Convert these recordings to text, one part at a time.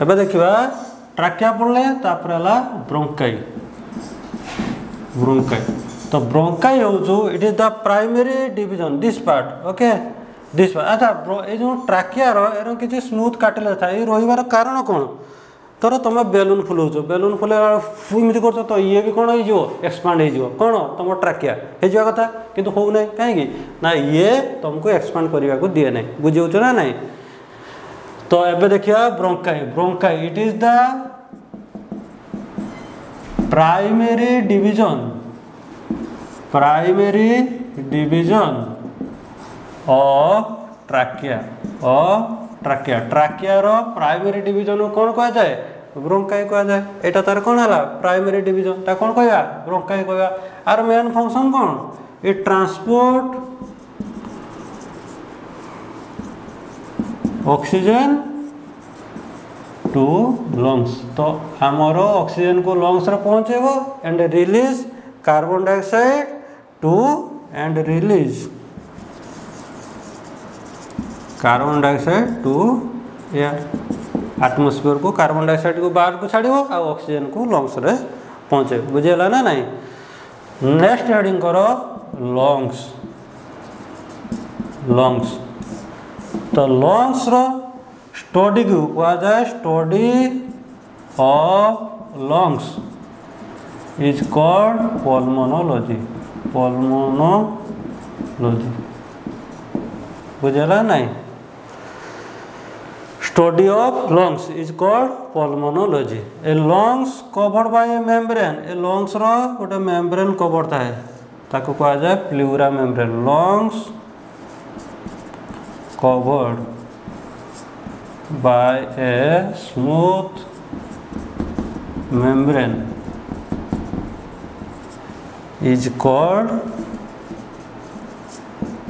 एबे देखिबा ट्राकिया पड़ले तापर हला ब्रोंकाई ब्रोंकाई तो ब्रोंकाई हो it is the primary division this part okay this part अच्छा ए जो ट्राकिया रो एरो किछि स्मूथ काटले था ए रहिबार कारण कोन तर तुम बेलून फुलाऊच बेलून फुले इमती कर तो ये भी कौन हो एक्सपांड हो कौन तुम ट्राकिया हो कथा किंतु हो ना कहीं ना ये तुमको एक्सपांड करने को दिए ना बुझे ना नहीं तो एबे देखिया bronchi bronchi it is the primary division of trachea trachea रो प्राइमरी डिवीजन कौन कह जाए ब्रोंकाई कह जाए एटा तार कौन है प्राइमरी डिवीजन ता कौन कहया ब्रोंकाई कहया आर मेन फंक्शन कौन it transport oxygen to lungs तो आमर ऑक्सीजन को लंग्स रे पहुंचेबो and release carbon dioxide to and release carbon dioxide to air atmosphere को कार्बन डाइऑक्साइड को बाहर को छाड़ो आ ऑक्सीजन को लंग्स रे पहुंचे बुझेला ना नहीं नेक्स्ट हेडिंग करो लंग्स लंग्स तो लंग्स रो स्टडी को कहा जाए study of lungs is called pulmonology बुझेला नहीं study of lungs is called pulmonology ए lungs covered by a membrane ए लंग्स रो गोटे मेम्ब्रेन कवर्ड थाए ताको कहा जाए pleura membrane lungs covered by a smooth membrane is called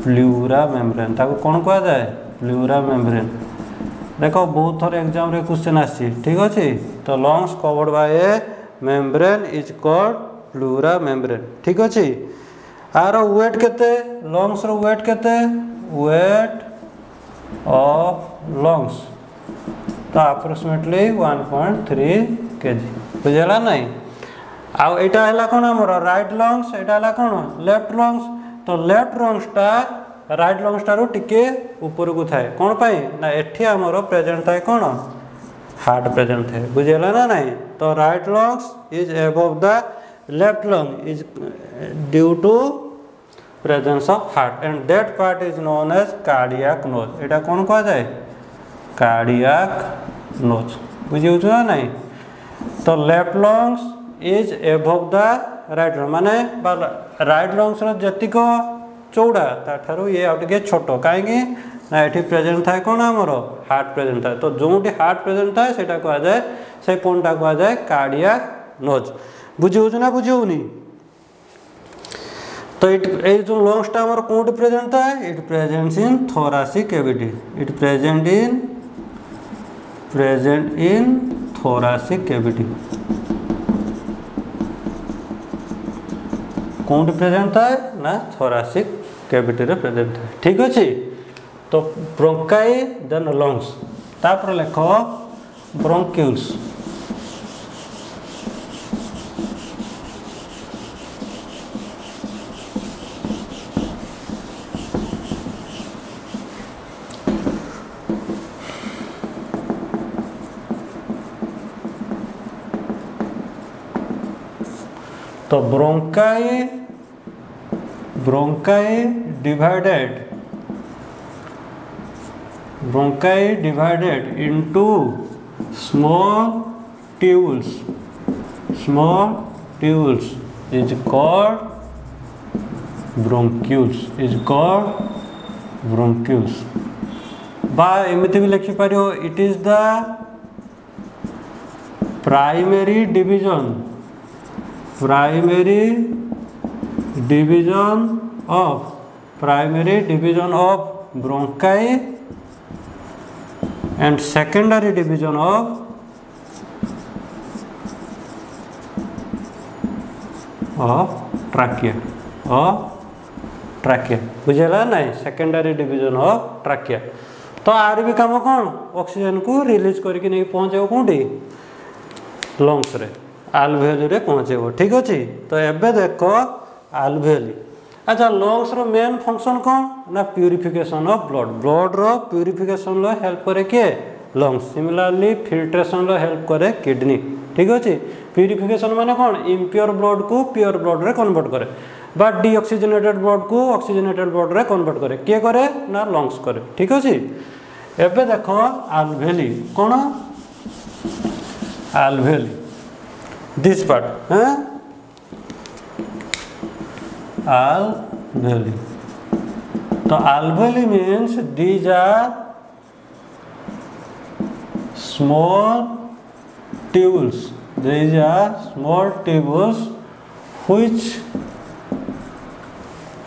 pleura membrane ताको कौन कहा जाए प्लूरा मेम्ब्रेन देखो बहुत थर एग्जाम रे क्वेश्चन आसी ठीक अच्छे तो lungs covered by a membrane is called pleura membrane ठीक अच्छे आर वेट केते लंग्स रो वेट केते वेट ऑफ लंग्स तो अप्रोक्सीमेटली 1.3 kg बुझेला नहीं आउ एटा हला कोन हमर राइट लंग्स एटा हला कोन लेफ्ट लंग्स तो लेफ्ट लंग्स टा राइट लंग्स टारो टिके ऊपर को थाए कोन पाई ना एठी हमर प्रेजेंट थाए कोन हार्ट प्रेजेंट थाए बुझेला ना नहीं तो right lungs is above the left lung is due to presence of heart and that part is known as cardiac notch एटा कोन कहा जाए कार्डियक नोज बुझियो ना नहीं तो left lungs is above the right lung माने राइट लंग्स रो जतिक चौड़ा ताठारु ये आउटे छोटो कहीं ना ये प्रेजेंट थाए कौन आमर हार्ट प्रेजेंट थाए तो जो हार्ट प्रेजेंट थाए सेटा कहा जाए से पॉइंटा कहा जाए कार्डियक नोज बुझे ना बुझेनी तो इट जो लंग्स टा आमर कोड प्रेजेंट थाए it presents in thoracic cavity it present in thoracic cavity कौन प्रेजेंट थाए ना थोरासिक कैविटी रे प्रेजेंट है ठीक अच्छे तो ब्रोंकाई देन लंग्स तापर लेख ब्रोंक्यूल्स तो bronchi divided into small tubules is called bronchioles बा एमती भी लिखि पारियो it is the primary division of bronchi and secondary division of trachea बुझेला नहीं सेकेंडरी डिवीजन ऑफ ट्राकिया तो आर भी काम कौन ऑक्सीजन को रिलीज करके नहीं पहुँचे कौटी लंग्स रे आल्वेओली रे पहुँचेब ठीक अच्छे। तो एबे देख आल्वेओली अच्छा लंग्स रो मेन फंक्शन कौन ना प्यूरिफिकेशन ऑफ ब्लड ब्लड रो प्यूरिफिकेशन रो हेल्प करे किए लंग्स सिमिलरली फिल्ट्रेशन रो हेल्प करे किडनी ठीक अच्छे। प्यूरिफिकेशन माने कौन इम्प्योर ब्लड को प्योर ब्लड रे कन्वर्ट करे बा डीऑक्सीजनेटेड ब्लड को ऑक्सीजनेटेड ब्लड रे कन्वर्ट करे किए करे ना लंग्स करे ठीक अच्छे। एबे देखो आल्वेओली कौन आल्वेओली दिस पार्ट हैं alveoli तो alveoli means these are small tubules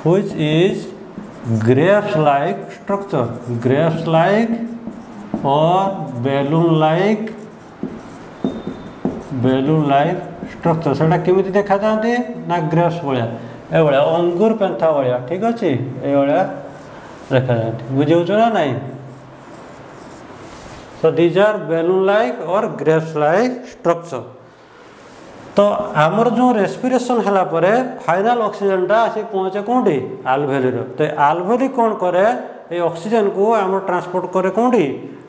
which is grapes like structure grapes like or balloon like structure सेटा केमिति देखा जाते ना ग्रेप्स भाया ए भाया अंगूर पेंथा भाया ठीक अच्छे ये भाया देखा जाते बुझे ना नहीं। So these are balloon like or grapes like structure। तो आमर जो रेस्पिरेशन हला परे फाइनल ऑक्सीजन टा आसी पहुँचे कौटी आल्वेओली रो तो आल्वेओली कौन करे ये ऑक्सीजन को आमर ट्रांसपोर्ट करे कौटी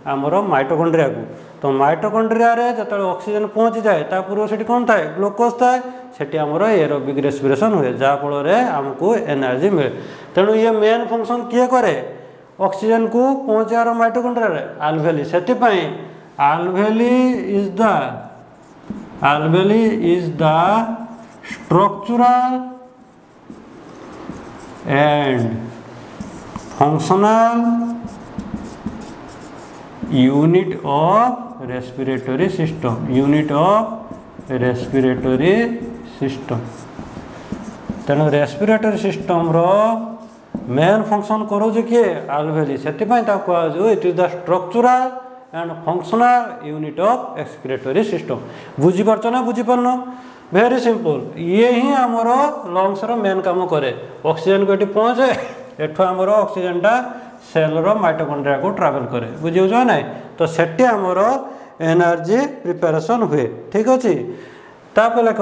आमर माइटोकॉन्ड्रिया को। तो माइटोकॉन्ड्रिया रे जब ऑक्सीजन पहुँची जाए ता पूर्व से कौन थाए ग्लूकोज थाए सेठी आमर एरोबिक रेस्पिरेशन हुए जहाँ फल आमको एनर्जी मिले। तेणु ये मेन फंक्शन किए करे ऑक्सीजन को पहुँचार माइटोकॉन्ड्रिया रे आल्वेओली सेथिपाई alveoli is the structural and functional unit of respiratory system तेणु रेस्पिरेटरी सिस्टम रो मेन फंक्शन करो किए आल्वेओली से it is the structural and functional unit of excretory system बुझीपार ना बुझीपार वेरी सिंपल ये ही आमर लंग्स रो मेन काम करे ऑक्सीजन को ये पहुँचे एठू आमर ऑक्सीजन टा सेल रो माइटोकॉन्ड्रिया को ट्रावेल करे बुझे ना तो सेठी आमर एनर्जी प्रिपेरेशन हुए ठीक अच्छे। तापर लिख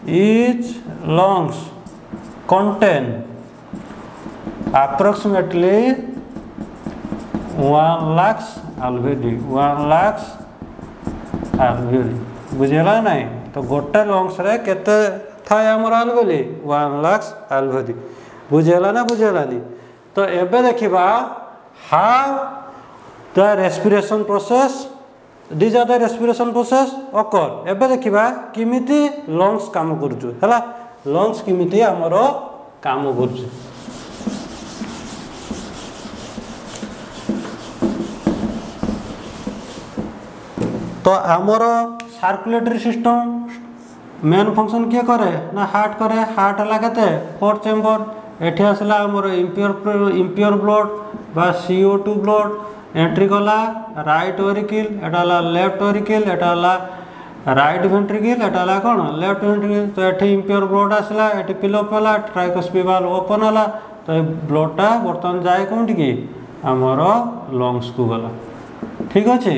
each lungs contain approximately 1 lakhs alveoli बुझेगा नहीं। तो गोटे लंग्स रे केते थाए आमर alveoli 1 lakhs alveoli बुझेगा ना बुझेगा नहीं। तो एबे देखिबा how the respiration process these are the respiration process occur एबे देखिबा किमिति लंग्स काम करूछु हला लंग्स किमिति हमरो काम करूछु। तो हमरो सर्कुलेटरी सिस्टम मेन फंक्शन किए करे ना हार्ट करे हार्ट हला केते 4 चेंबर एठी आसला हमरो इम्प्योर ब्लड बा CO2 ब्लड एंट्री गला राइट वेरिकल एटा लेफ्ट वेरिकल एटा राइट वेंट्रिकल एटा कौन लेफ्ट वेंट्रिकल। तो ये इम्प्योर ब्लड आसला ये फिलअप है ट्राइकोस्पी वाल्व ओपन है तो ब्लडटा बर्तमान जाए कौन कि आमर लंग्स को गला ठीक अच्छे।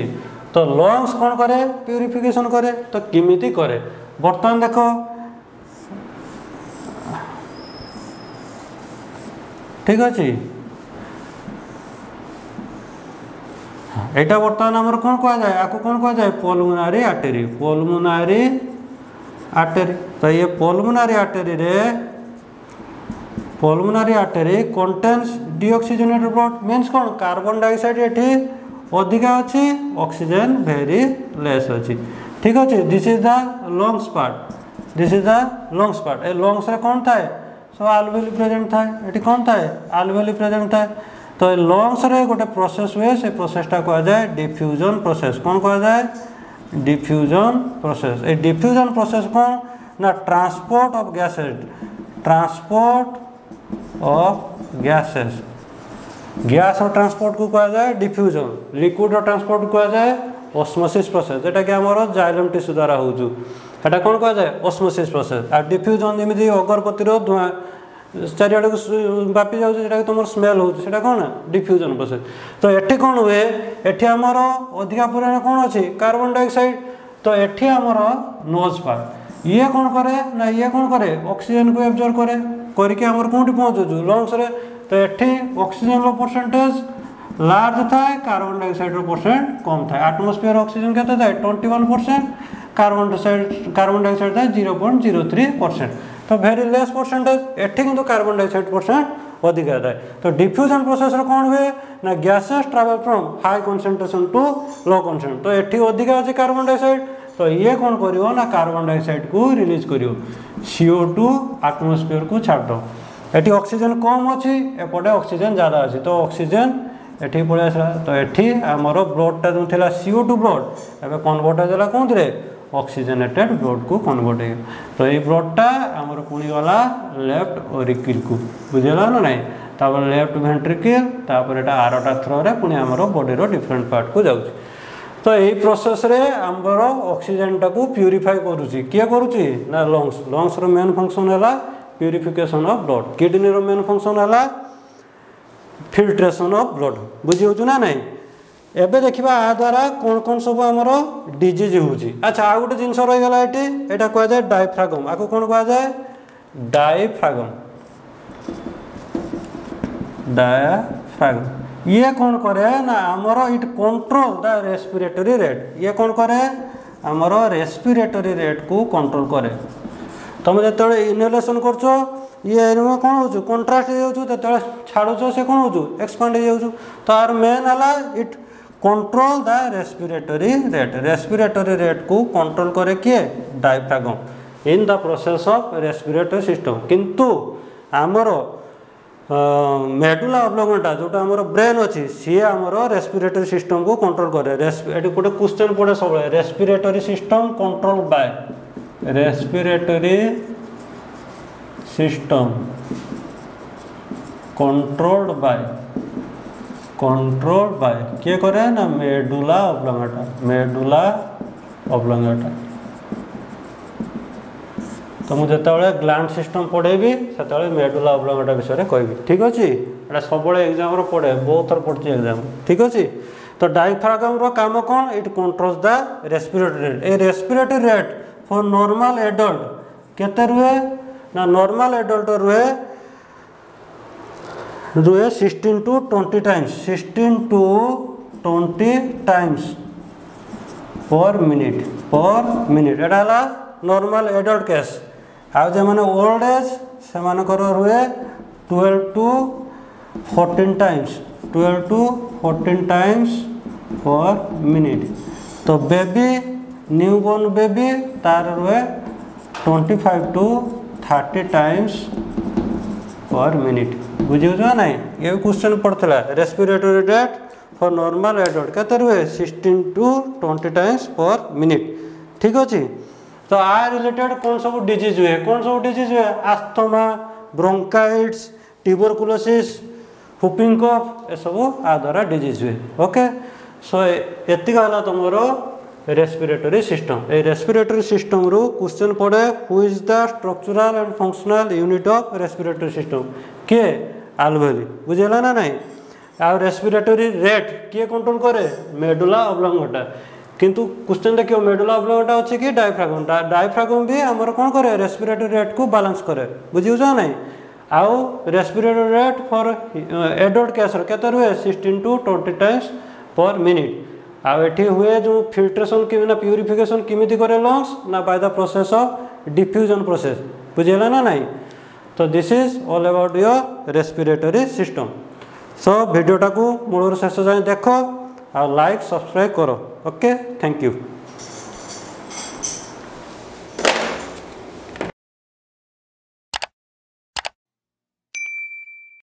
तो लंग्स कौन करे प्यूरिफिकेशन करे तो किमिति करे बर्तमान देख ठीक अच्छे। यहाँ बर्तमान आमर कौन कह जाए आपको कौन कह जाए पल्मोनारी आर्टेरी तो ये pulmonary artery contains deoxygenated blood means कौन कार्बन डाइऑक्साइड ये अधिका अच्छी ऑक्सीजन वेरी लेस अच्छी ठीक अच्छे। This is the lungs part ए लंग्स रे कौन थाए सो alveoli प्रेजेंट थाए ये कौन थाए alveoli प्रेजेंट थाए। तो लंग्स रे गोटे प्रोसेस हुए से प्रोसेसटा कह जाए डिफ्यूजन प्रोसेस कौन कह जाए डिफ्यूजन प्रोसेस। ए डिफ्यूजन प्रोसेस कौन ना ट्रांसपोर्ट ऑफ गैसेस गैस और ट्रांसपोर्ट को कह जाए डिफ्यूजन लिक्विड और ट्रांसपोर्ट को कह जाए ऑस्मोसिस प्रोसेस जेटा कि आमर जाइलम टिश्यू द्वारा होता कौन कह जाए ऑस्मोसिस प्रोसेस। आ डिफ्यूजन जमी अगरबत्ती धुआं चारिआडे व्यापी जाऊँ तुम स्मेल हो कौन डिफ्यूजन प्रोसेस। तो ये कौन हुए एठी आमर अधिका परिमाण कौन अच्छी कार्बन डाइऑक्साइड। तो एठी आमर नोज पार्ट ये कौन करे ना ये कौन करे ऑक्सीजन को एब्जॉर्ब करे करके आमर कौटी पहुँचुचु लंग्स रे। तो एठी ऑक्सीजन रो परसेंटेज लार्ज थाए कार्बन डाइऑक्साइड रो परसेंट कम थाए। एटमॉस्फेयर ऑक्सीजन केते थाए 21%, कार्बन डाइऑक्साइड थाए 0.03%। तो वेरी लेस परसेंटेज एठी किंतु कार्बन डाइऑक्साइड परसेंट अधिका थाए। तो डिफ्यूजन प्रोसेस रो कौन हुए ना gases travel from high concentration to low concentration. तो एठी अधिका अछि कार्बन डाइऑक्साइड तो ये कौन करिवो ना कार्बन डाइऑक्साइड को रिलीज करिवो CO2 एटमॉस्फेयर को छाड़ो। एठी ऑक्सीजन कम अछि एपटे ऑक्सीजन ज्यादा अछि तो ऑक्सीजन एठी पळे आसला। तो एठी हमरो ब्लड जो थिला CO2 ब्लड एबे कन्वर्ट होला कोनथरे ऑक्सीजनेटेड ब्लड को कन्वर्ट हो। तो ये ब्लडटा हमर पुणी गला लेफ्ट ऑरिकल को बुझेला ना नहीं तापर लेफ्ट वेंट्रिकल तापर एटा आरटा थ्रो रे पुणी हमर बॉडी रो डिफरेंट पार्ट को जाउची। तो यही प्रोसेस रे हमर ऑक्सीजन टा को प्यूरिफाई करूची किए करूची ना लंग्स रो मेन फंक्शन हैला प्यूरिफिकेशन ऑफ ब्लड। किडनी रो मेन फंक्शन हैला फिल्ट्रेशन ऑफ ब्लड बुझी होछु ना नहीं। एबे देखिबा आ द्वारा कौन कौन सब हमरो डिजीज होउची। अच्छा आ गोटे जिंस रही गला एटी एटा कहआ जाय डायफ्रागम आको कोन कहआ जाय डायफ्रागम। डायफ्रागम ये कौन करे ना हमरो it control the respiratory rate. ये कौन करे हमरो रेस्पिरेटरी रेट को कंट्रोल करे। तुम जतले इनहेलेशन करछो ये एरिया कौन हो कंट्रास्ट हो जो छाड़ुच से कौन हो एक्सपांड हो जाऊँ। तो आर मेन है it control the respiratory rate. Respiratory rate को कंट्रोल करे किए diaphragm in the process of respiratory system. किंतु आमर मेडुला ऑब्लांगेटा जोटा आमर ब्रेन अच्छी सी आमर रेस्पिरेटरी सिस्टम को कंट्रोल करे। ये गोटे क्वेश्चन पड़े सब respiratory system control by respiratory system controlled by किए करे ना मेडुला ऑब्लांगेटा। मेडुला ऑब्लांगेटा तो मुझे जिते ग्लैंड सिस्टम पढ़ेबी से मेडुला ऑब्लांगेटा विषय कहबी ठीक अच्छे। एटा सब एग्जाम पढ़े बहुत थर पढ़ी एग्जाम ठीक अच्छे। तो डायफ्रागम रो काम कौन it controls the respiratory rate. ए respiratory rate for normal adult केते रुहे ना नॉर्मल एडल्ट रुहे 16 to 20 times 16 to 20 times per minute एटा हला नॉर्मल एडल्ट केस। आ जे माने ओल्ड एज से मानकर रुहे 12 to 14 टाइम्स पर मिनिट। तो बेबी न्यूबॉर्न बेबी तार रुहे 25 to 30 टाइम्स पर मिनिट बुझे ना। ये क्वेश्चन पड़ता respiratory rate for normal adult केते रुहे 16 to 20 टाइम्स पर मिनिट ठीक अच्छे। तो आ रिलेटेड कौन सब डिजीज हुए asthma bronchitis tuberculosis whooping cough ए सब आ द्वारा डिजीज हुए। ओके सो एतिक है तुम रेस्पिरेटरी सिस्टम। ए रेस्पिरेटरी सिस्टम रू क्वेश्चन पड़े who is the structural and functional unit of respiratory system के आल्वेओली बुझेला ना नहीं। आ रेस्पिरेटरी रेट किए कंट्रोल करे मेडुला ऑब्लांगेटा। किंतु क्वेश्चन देखियो मेडुला ऑब्लांगेटा अच्छे कि डायफ्रागम। डायफ्रागम भी आमर कौन करे रेस्पिरेटरी रेट को बैलेंस करे बुझे नहीं। आउ respiratory rate for adult case केते रुहे 16 to 20 टाइम्स पर मिनिट। आठी हुए जो फिल्ट्रेशन कि ना प्यूरिफिकेशन किमिति करे लंग्स ना by the process of diffusion process बुझेला ना नहीं। तो this is all about your respiratory system. So वीडियोटा को मूल शेष जाए देख आ लाइक सब्सक्राइब करो। Okay thank you.